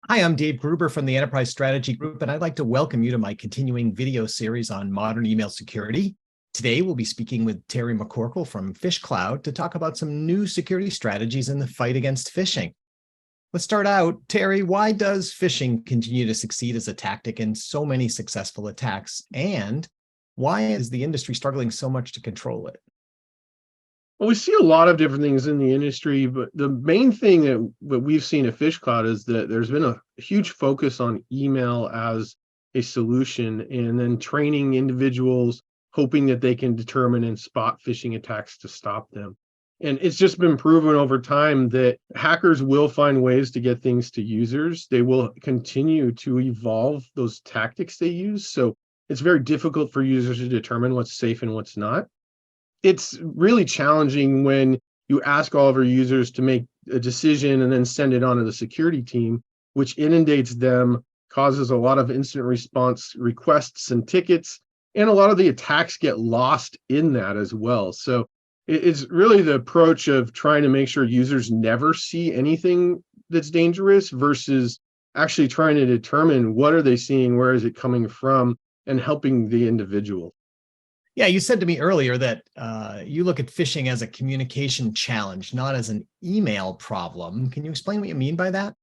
Hi, I'm Dave Gruber from the Enterprise Strategy Group, and I'd like to welcome you to my continuing video series on modern email security. Today, we'll be speaking with Terry McCorkle from PhishCloud to talk about some new security strategies in the fight against phishing. Let's start out. Terry, why does phishing continue to succeed as a tactic in so many successful attacks? And why is the industry struggling so much to control it? Well, we see a lot of different things in the industry, but the main thing that we've seen at PhishCloud is that there's been a huge focus on email as a solution and then training individuals, hoping that they can determine and spot phishing attacks to stop them. And it's just been proven over time that hackers will find ways to get things to users. They will continue to evolve those tactics they use. So it's very difficult for users to determine what's safe and what's not. It's really challenging when you ask all of our users to make a decision and then send it on to the security team, which inundates them, causes a lot of incident response requests and tickets, and a lot of the attacks get lost in that as well. So it's really the approach of trying to make sure users never see anything that's dangerous versus actually trying to determine what are they seeing, where is it coming from, and helping the individual. Yeah, you said to me earlier that you look at phishing as a communication challenge, not as an email problem. Can you explain what you mean by that?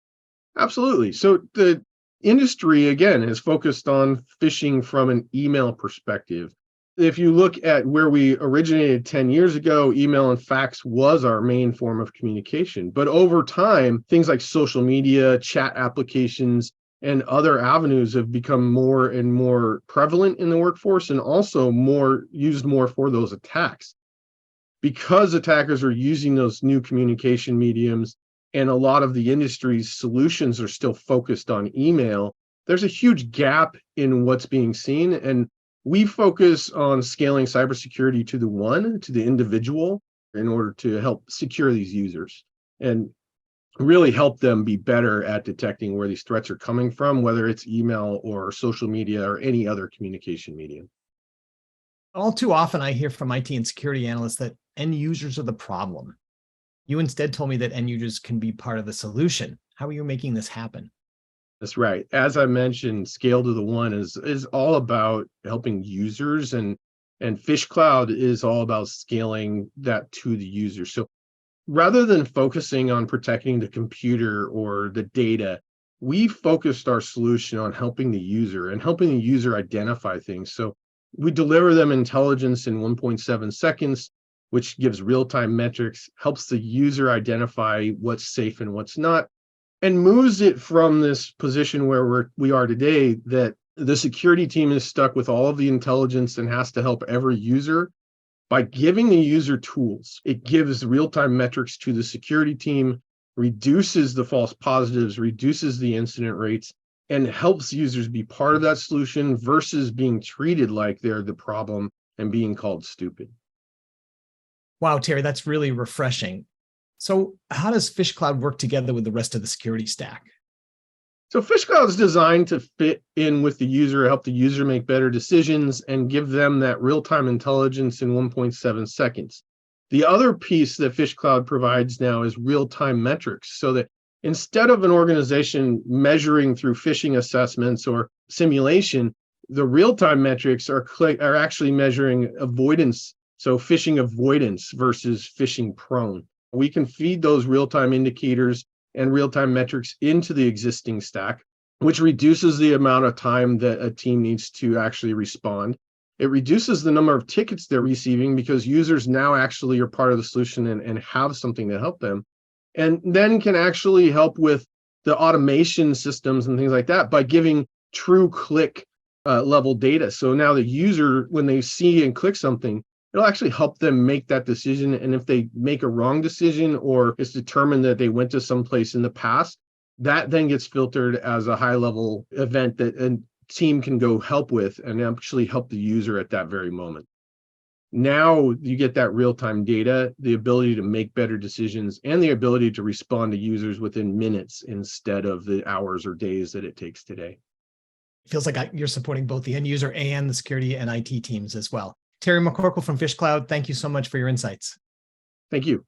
Absolutely. So the industry, again, is focused on phishing from an email perspective. If you look at where we originated 10 years ago, email and fax was our main form of communication. But over time, things like social media, chat applications, and other avenues have become more and more prevalent in the workforce and also more used more for those attacks. Because attackers are using those new communication mediums and a lot of the industry's solutions are still focused on email, there's a huge gap in what's being seen. And we focus on scaling cybersecurity to the individual, in order to help secure these users and really help them be better at detecting where these threats are coming from, whether it's email or social media or any other communication medium. All too often, I hear from IT and security analysts that end users are the problem. You instead told me that end users can be part of the solution. How are you making this happen? That's right. As I mentioned, scale to the one is all about helping users, and PhishCloud is all about scaling that to the user. So rather than focusing on protecting the computer or the data, we focused our solution on helping the user and helping the user identify things. So we deliver them intelligence in 1.7 seconds, which gives real-time metrics, helps the user identify what's safe and what's not, and moves it from this position where we are today, that the security team is stuck with all of the intelligence and has to help every user. By giving the user tools, it gives real-time metrics to the security team, reduces the false positives, reduces the incident rates, and helps users be part of that solution versus being treated like they're the problem and being called stupid. Wow, Terry, that's really refreshing. So how does PhishCloud work together with the rest of the security stack? So PhishCloud is designed to fit in with the user, help the user make better decisions, and give them that real-time intelligence in 1.7 seconds. The other piece that PhishCloud provides now is real-time metrics, so that instead of an organization measuring through phishing assessments or simulation, the real-time metrics are actually measuring avoidance, so phishing avoidance versus phishing prone. We can feed those real-time indicators and real-time metrics into the existing stack, which reduces the amount of time that a team needs to actually respond. It reduces the number of tickets they're receiving because users now actually are part of the solution and have something to help them, and then can actually help with the automation systems and things like that by giving true click level data. So now the user, when they see and click something, it'll actually help them make that decision. And if they make a wrong decision or it's determined that they went to some place in the past, that then gets filtered as a high level event that a team can go help with and actually help the user at that very moment. Now you get that real-time data, the ability to make better decisions, and the ability to respond to users within minutes instead of the hours or days that it takes today. It feels like you're supporting both the end user and the security and IT teams as well. Terry McCorkle from PhishCloud, thank you so much for your insights. Thank you.